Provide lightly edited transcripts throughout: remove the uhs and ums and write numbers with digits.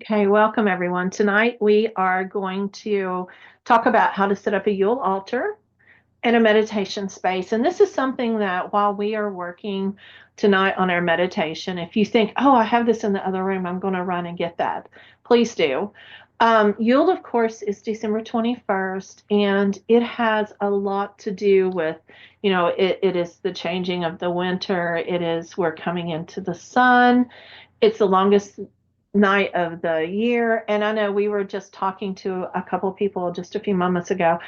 Okay, welcome everyone. Tonight we are going to talk about how to set up a Yule altar in a meditation space. And this is something that while we are working tonight on our meditation, if you think, oh, I have this in the other room, I'm going to run and get that, please do. Yule, of course, is December 21st, and it has a lot to do with, it is the changing of the winter. It is we're coming into the sun. It's the longest night of the year. And I know we were just talking to a couple of people just a few moments ago,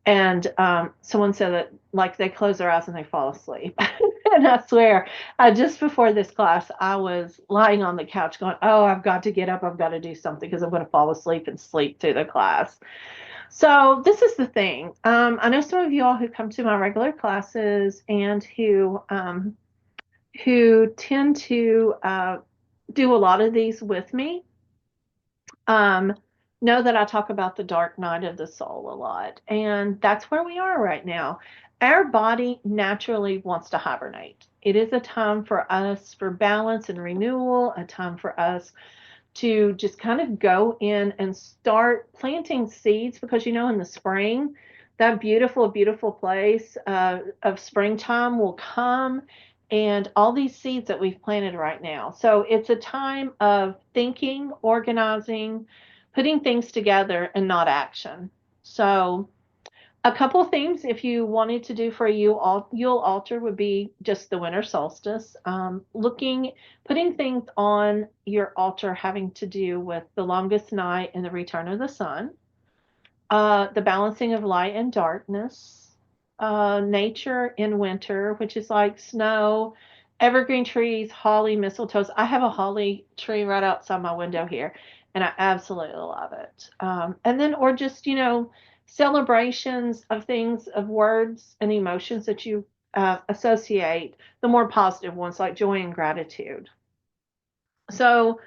and someone said that like they close their eyes and they fall asleep. And I swear, just before this class, I was lying on the couch going, "Oh, I've got to get up. I've got to do something because I'm going to fall asleep and sleep through the class." So this is the thing. I know some of you all who come to my regular classes and who tend to do a lot of these with me, um, know that I talk about the dark night of the soul a lot. And that's where we are right now. Our body naturally wants to hibernate. It is a time for us for balance and renewal, a time for us to just kind of go in and start planting seeds because, in the spring, that beautiful, beautiful place of springtime will come and all these seeds that we've planted right now. So it's a time of thinking, organizing, putting things together, and not action. So a couple of things if you wanted to do for a Yule altar would be just the winter solstice. Putting things on your altar having to do with the longest night and the return of the sun, the balancing of light and darkness, nature in winter, which is like snow, evergreen trees, holly, mistletoes. I have a holly tree right outside my window here, and I absolutely love it. And then, or just, celebrations of things, of words and emotions that you associate, the more positive ones like joy and gratitude. So,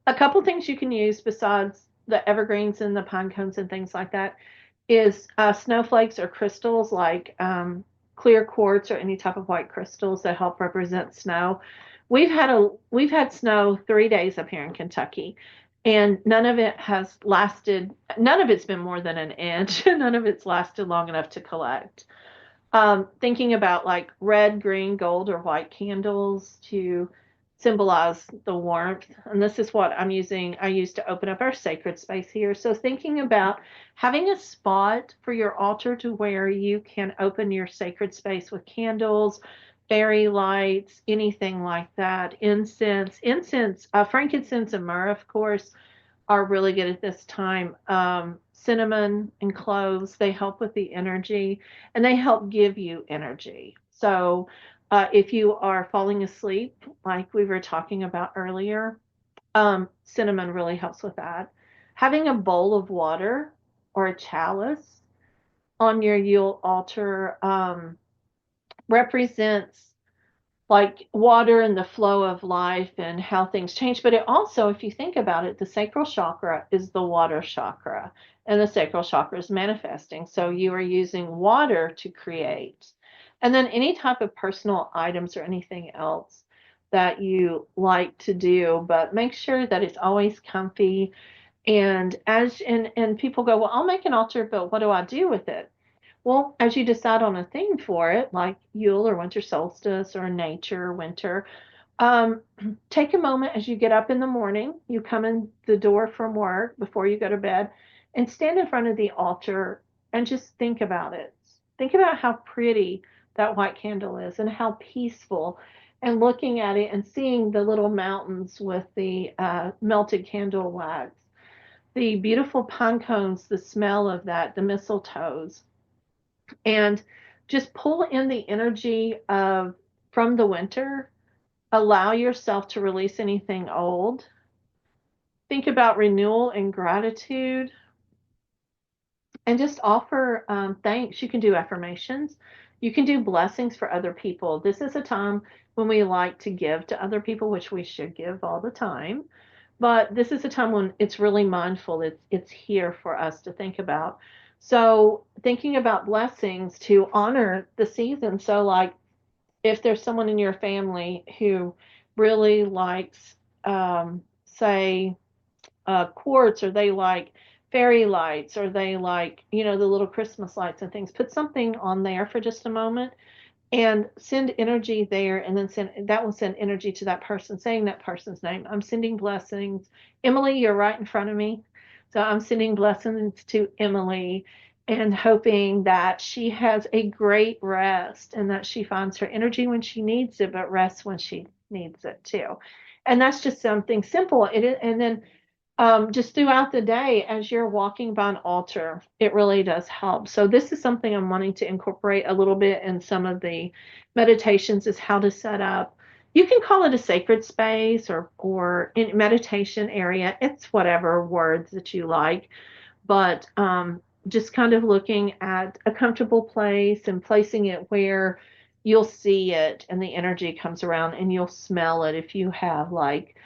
a couple things you can use besides the evergreens and the pine cones and things like that is snowflakes or crystals like clear quartz or any type of white crystals that help represent snow. We've had snow 3 days up here in Kentucky, and none of it has lasted. None of it's been more than an inch. None of it's lasted long enough to collect. Thinking about like red, green, gold, or white candles to symbolize the warmth. And this is what I use to open up our sacred space here. So thinking about having a spot for your altar to where you can open your sacred space with candles, fairy lights, anything like that. Incense, frankincense and myrrh, of course, are really good at this time. Cinnamon and cloves, they help with the energy and they help give you energy. So, if you are falling asleep, like we were talking about earlier, cinnamon really helps with that. Having a bowl of water or a chalice on your Yule altar represents like water and the flow of life and how things change. But it also, if you think about it, the sacral chakra is the water chakra, and the sacral chakra is manifesting. So you are using water to create. And then any type of personal items or anything else that you like to do, but make sure that it's always comfy. And people go, well, I'll make an altar, but what do I do with it? Well, as you decide on a theme for it, like Yule or winter solstice or nature, winter, um, take a moment as you get up in the morning, you come in the door from work before you go to bed, and stand in front of the altar and just think about it. Think about how pretty that white candle is and how peaceful, and looking at it and seeing the little mountains with the melted candle wax, the beautiful pine cones, the smell of that, the mistletoes, and just pull in the energy of from the winter. Allow yourself to release anything old. Think about renewal and gratitude, and just offer thanks. You can do affirmations. You can do blessings for other people. This is a time when we like to give to other people, which we should give all the time. But this is a time when it's really mindful. It's here for us to think about. So thinking about blessings to honor the season. So like if there's someone in your family who really likes, say, quartz, or they like fairy lights, or they like, the little Christmas lights and things. Put something on there for just a moment and send energy there, and then that will send energy to that person, saying that person's name. I'm sending blessings. Emily, you're right in front of me. So I'm sending blessings to Emily and hoping that she has a great rest and that she finds her energy when she needs it, but rests when she needs it too. And that's just something simple. It is, and then just throughout the day as you're walking by an altar, it really does help. So this is something I'm wanting to incorporate a little bit in some of the meditations, is how to set up. You can call it a sacred space or in meditation area. It's whatever words that you like, but just kind of looking at a comfortable place and placing it where you'll see it and the energy comes around and you'll smell it if you have like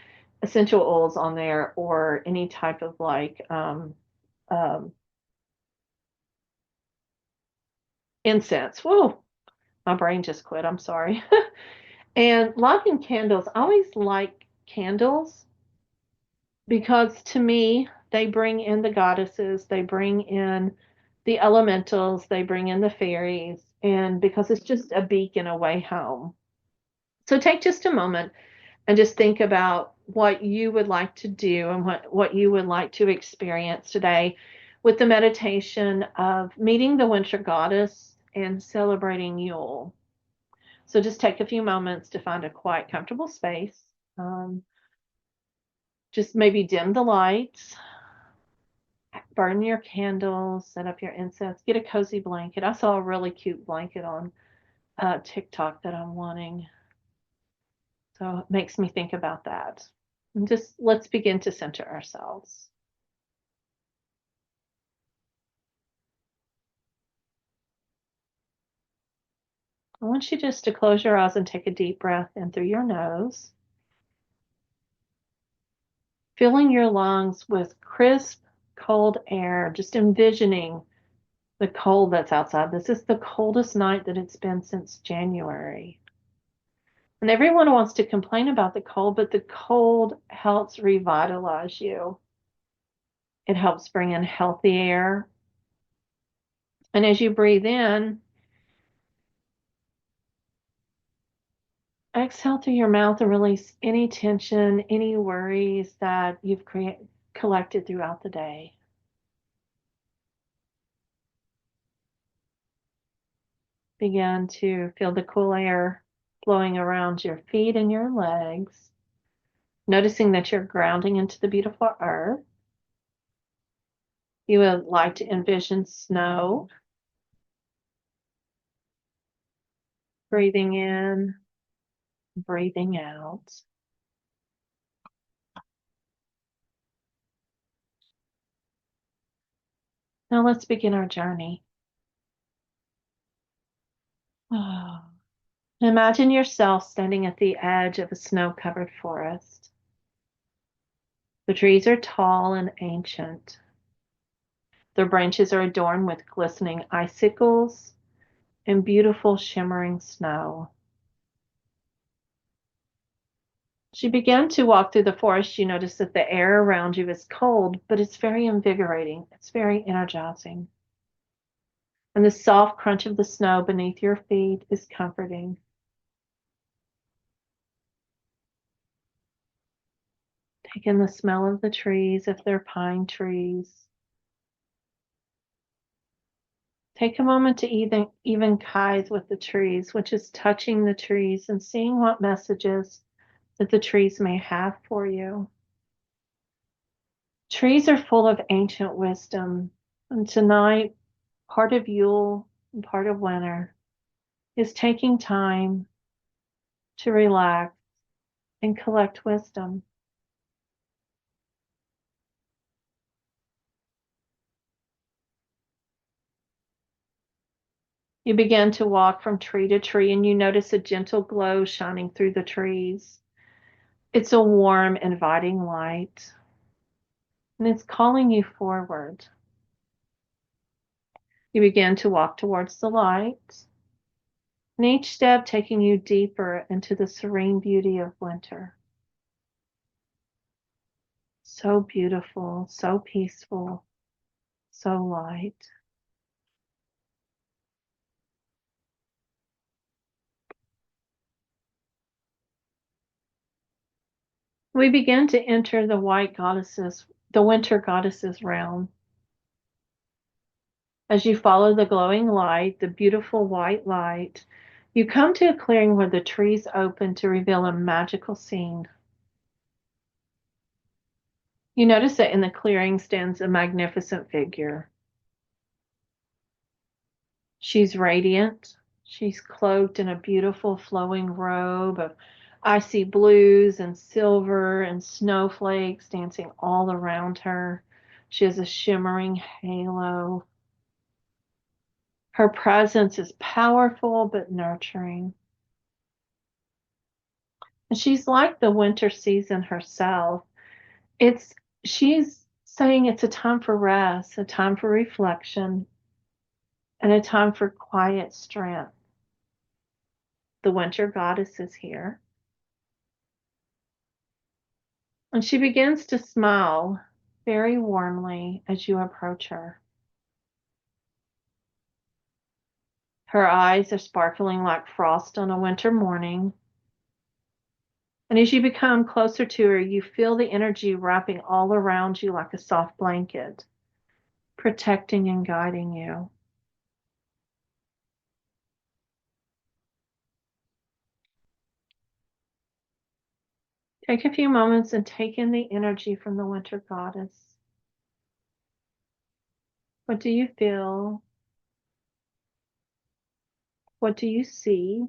essential oils on there or any type of like um, incense. Whoa, my brain just quit. I'm sorry. And lighting candles, I always like candles because to me, they bring in the goddesses, they bring in the elementals, they bring in the fairies, and because it's just a beacon away home. So take just a moment and just think about what you would like to do and what you would like to experience today with the meditation of meeting the winter goddess and celebrating Yule. So just take a few moments to find a quiet, comfortable space. Um, just maybe dim the lights, burn your candles, set up your incense, get a cozy blanket. I saw a really cute blanket on TikTok that I'm wanting. So it makes me think about that. And just let's begin to center ourselves. I want you just to close your eyes and take a deep breath in through your nose, filling your lungs with crisp, cold air, just envisioning the cold that's outside. This is the coldest night that it's been since January. And everyone wants to complain about the cold, but the cold helps revitalize you. It helps bring in healthy air. And as you breathe in, exhale through your mouth and release any tension, any worries that you've collected throughout the day. Begin to feel the cool air blowing around your feet and your legs, noticing that you're grounding into the beautiful earth. You would like to envision snow, breathing in, breathing out. Now let's begin our journey. Oh. Imagine yourself standing at the edge of a snow-covered forest. The trees are tall and ancient. Their branches are adorned with glistening icicles and beautiful shimmering snow. As you begin to walk through the forest, you notice that the air around you is cold, but it's very invigorating. It's very energizing. And the soft crunch of the snow beneath your feet is comforting. Take in the smell of the trees if they're pine trees. Take a moment to even kithe with the trees, which is touching the trees and seeing what messages that the trees may have for you. Trees are full of ancient wisdom, and tonight, part of Yule and part of winter is taking time to relax and collect wisdom. You begin to walk from tree to tree and you notice a gentle glow shining through the trees. It's a warm, inviting light, and it's calling you forward. You begin to walk towards the light, and each step taking you deeper into the serene beauty of winter. So beautiful, so peaceful, so light. We begin to enter the winter goddesses realm. As you follow the glowing light, the beautiful white light, you come to a clearing where the trees open to reveal a magical scene. You notice that in the clearing stands a magnificent figure. She's radiant. She's cloaked in a beautiful flowing robe of icy blues and silver and snowflakes dancing all around her. She has a shimmering halo. Her presence is powerful but nurturing. And she's like the winter season herself. It's she's saying it's a time for rest, a time for reflection, and a time for quiet strength. The winter goddess is here. And she begins to smile very warmly as you approach her. Her eyes are sparkling like frost on a winter morning. And as you become closer to her, you feel the energy wrapping all around you like a soft blanket, protecting and guiding you. Take a few moments and take in the energy from the winter goddess. What do you feel? What do you see?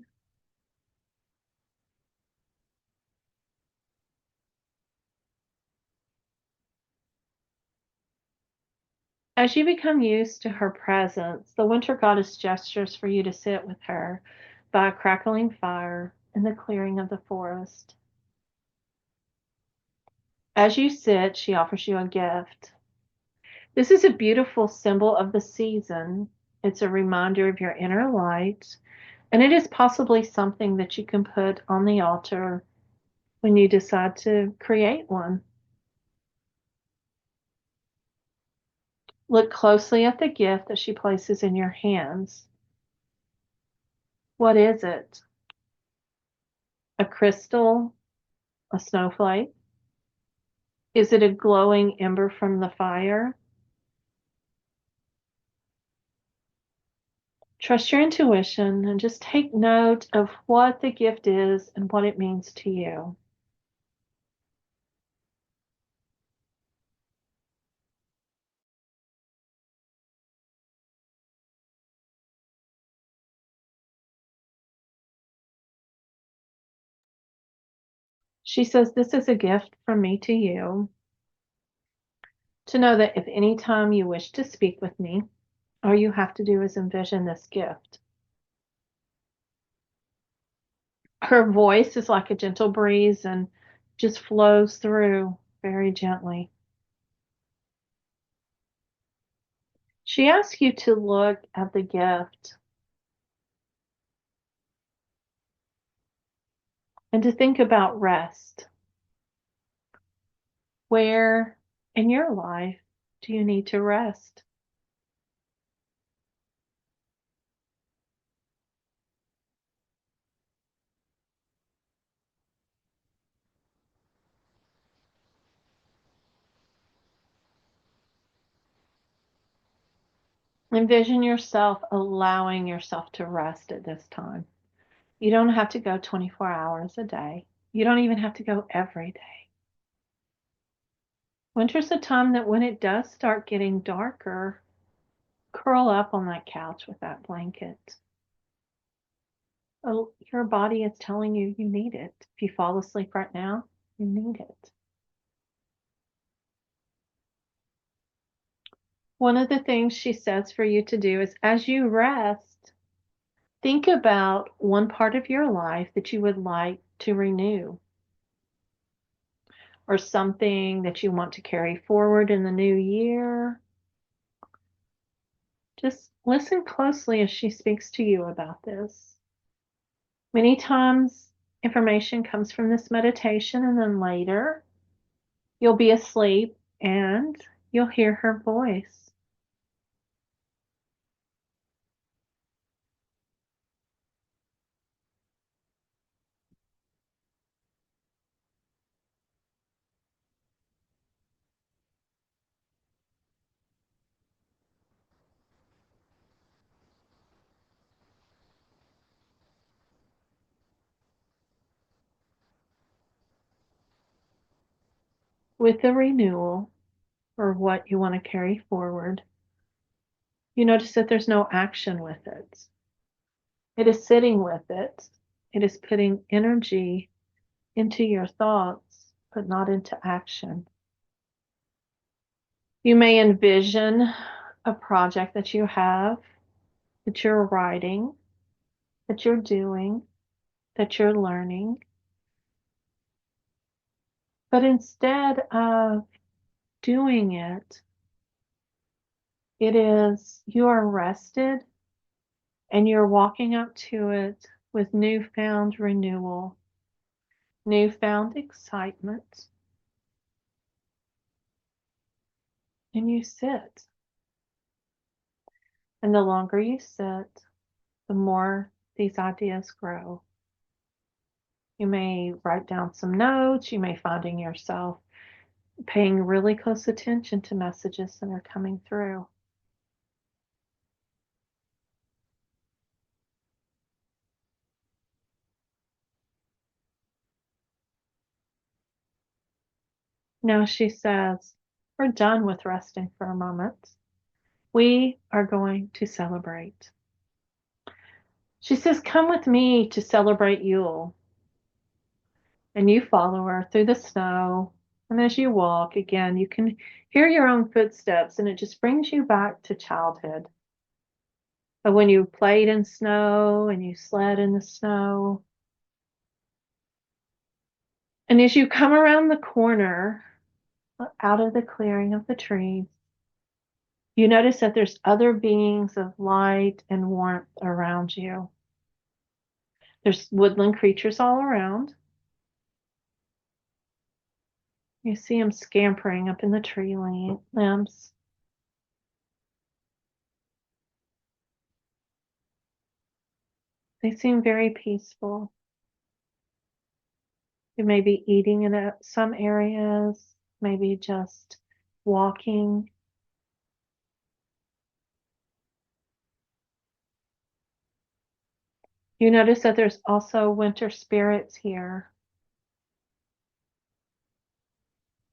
As you become used to her presence, the winter goddess gestures for you to sit with her by a crackling fire in the clearing of the forest. As you sit, she offers you a gift. This is a beautiful symbol of the season. It's a reminder of your inner light, and it is possibly something that you can put on the altar when you decide to create one. Look closely at the gift that she places in your hands. What is it? A crystal? A snowflake? Is it a glowing ember from the fire? Trust your intuition and just take note of what the gift is and what it means to you. She says, "This is a gift from me to you, to know that if any time you wish to speak with me, all you have to do is envision this gift." Her voice is like a gentle breeze and just flows through very gently. She asks you to look at the gift and to think about rest. Where in your life do you need to rest? Envision yourself allowing yourself to rest at this time. You don't have to go 24 hours a day. You don't even have to go every day. Winter's a time that when it does start getting darker, curl up on that couch with that blanket. Your body is telling you you need it. If you fall asleep right now, you need it. One of the things she says for you to do is as you rest, think about one part of your life that you would like to renew, or something that you want to carry forward in the new year. Just listen closely as she speaks to you about this. Many times, information comes from this meditation, and then later, You'll be asleep and you'll hear her voice. With the renewal or what you want to carry forward, you notice that there's no action with it. It is sitting with it. It is putting energy into your thoughts, but not into action. You may envision a project that you have, that you're writing, that you're doing, that you're learning. But instead of doing it, it is you are rested and you're walking up to it with newfound renewal, newfound excitement, and you sit. And the longer you sit, the more these ideas grow. You may write down some notes, you may finding yourself paying really close attention to messages that are coming through. Now she says, we're done with resting for a moment. We are going to celebrate. She says, come with me to celebrate Yule. And you follow her through the snow. And as you walk, again, you can hear your own footsteps, and it just brings you back to childhood. Of when you played in snow and you sled in the snow. And as you come around the corner, out of the clearing of the trees, you notice that there's other beings of light and warmth around you. There's woodland creatures all around. You see them scampering up in the tree limbs. They seem very peaceful. They may be eating in some areas, maybe just walking. You notice that there's also winter spirits here.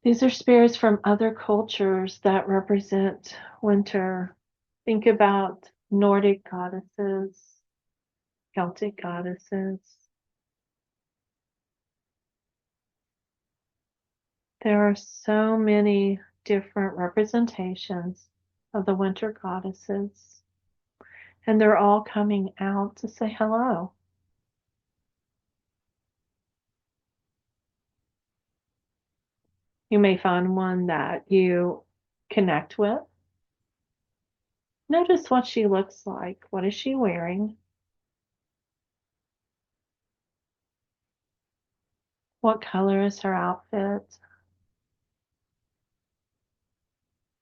These are spirits from other cultures that represent winter. Think about Nordic goddesses, Celtic goddesses. There are so many different representations of the winter goddesses, and they're all coming out to say hello. You may find one that you connect with. Notice what she looks like. What is she wearing? What color is her outfit?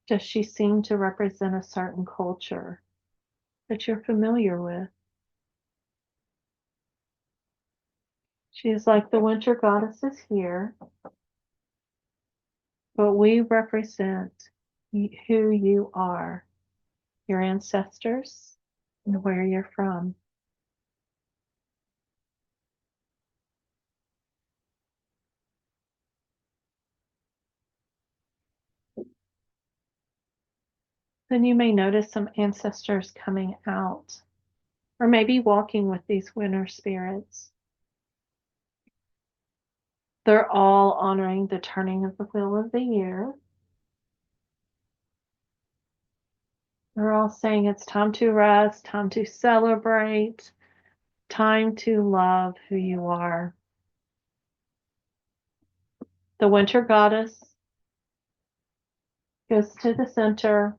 Does she seem to represent a certain culture that you're familiar with? She is like the winter goddesses here, but we represent who you are, your ancestors, and where you're from. Then you may notice some ancestors coming out, or maybe walking with these winter spirits. They're all honoring the turning of the wheel of the year. They're all saying it's time to rest, time to celebrate, time to love who you are. The winter goddess goes to the center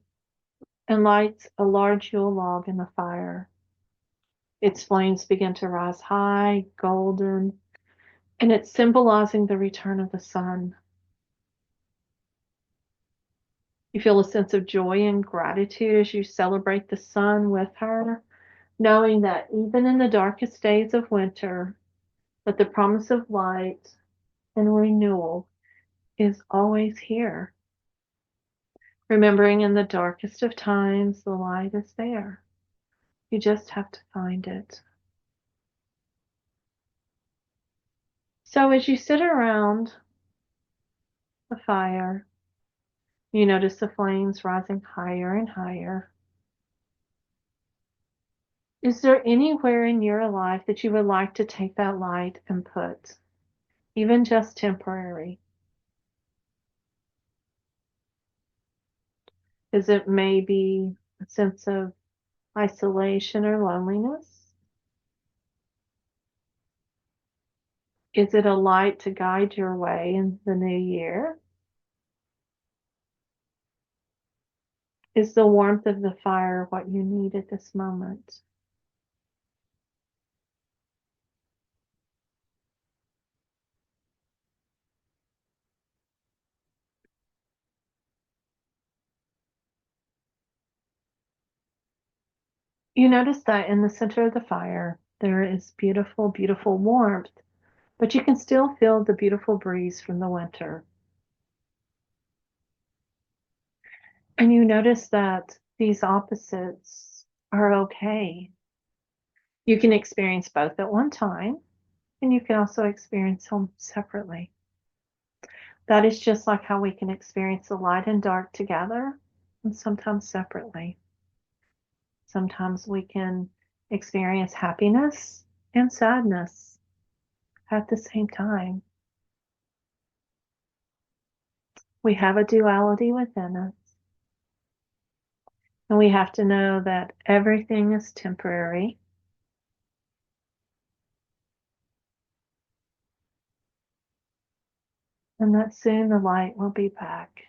and lights a large Yule log in the fire. Its flames begin to rise high, golden, and it's symbolizing the return of the sun. You feel a sense of joy and gratitude as you celebrate the sun with her, knowing that even in the darkest days of winter, that the promise of light and renewal is always here. Remembering in the darkest of times, the light is there. You just have to find it. So as you sit around the fire, you notice the flames rising higher and higher. Is there anywhere in your life that you would like to take that light and put, even just temporary? Is it maybe a sense of isolation or loneliness? Is it a light to guide your way in the new year? Is the warmth of the fire what you need at this moment? You notice that in the center of the fire, there is beautiful, beautiful warmth, but you can still feel the beautiful breeze from the winter. And you notice that these opposites are okay. You can experience both at one time, and you can also experience them separately. That is just like how we can experience the light and dark together, and sometimes separately. Sometimes we can experience happiness and sadness at the same time. We have a duality within us. And we have to know that everything is temporary. And that soon the light will be back.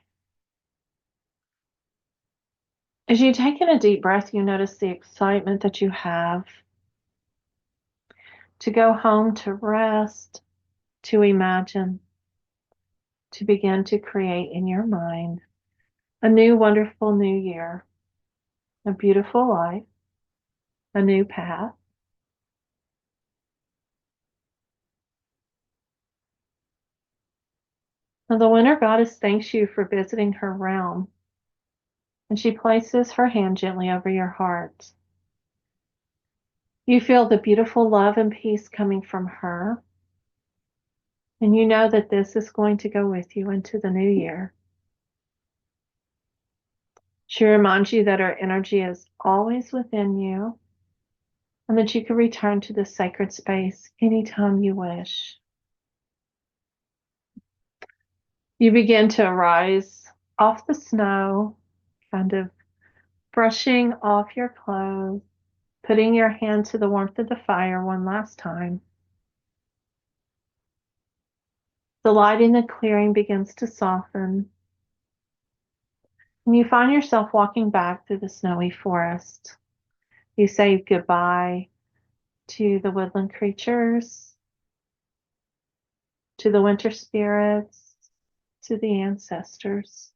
As you take in a deep breath, you notice the excitement that you have to go home, to rest, to imagine, to begin to create in your mind a new, wonderful new year, a beautiful life, a new path. Now, the winter goddess thanks you for visiting her realm, and she places her hand gently over your heart. You feel the beautiful love and peace coming from her, and you know that this is going to go with you into the new year. She reminds you that her energy is always within you, and that you can return to this sacred space anytime you wish. You begin to rise off the snow, kind of brushing off your clothes, putting your hand to the warmth of the fire one last time. The light in the clearing begins to soften, and you find yourself walking back through the snowy forest. You say goodbye to the woodland creatures, to the winter spirits, to the ancestors.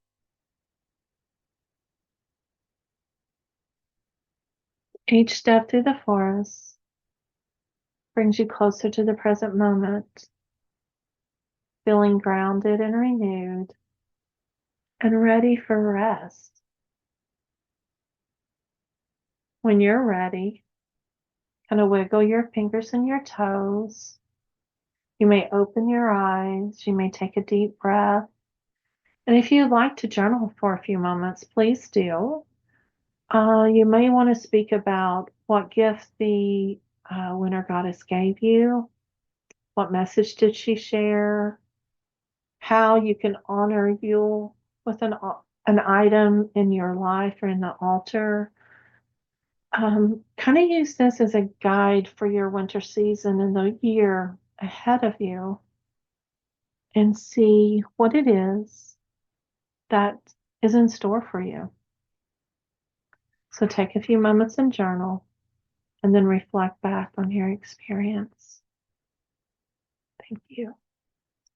Each step through the forest brings you closer to the present moment, feeling grounded and renewed and ready for rest. When you're ready, kind of wiggle your fingers and your toes. You may open your eyes. You may take a deep breath. And if you'd like to journal for a few moments, please do. You may want to speak about what gift the winter goddess gave you. What message did she share? How you can honor you with an item in your life or in the altar. Kind of use this as a guide for your winter season and the year ahead of you, and see what it is that is in store for you. So take a few moments and journal, and then reflect back on your experience. Thank you.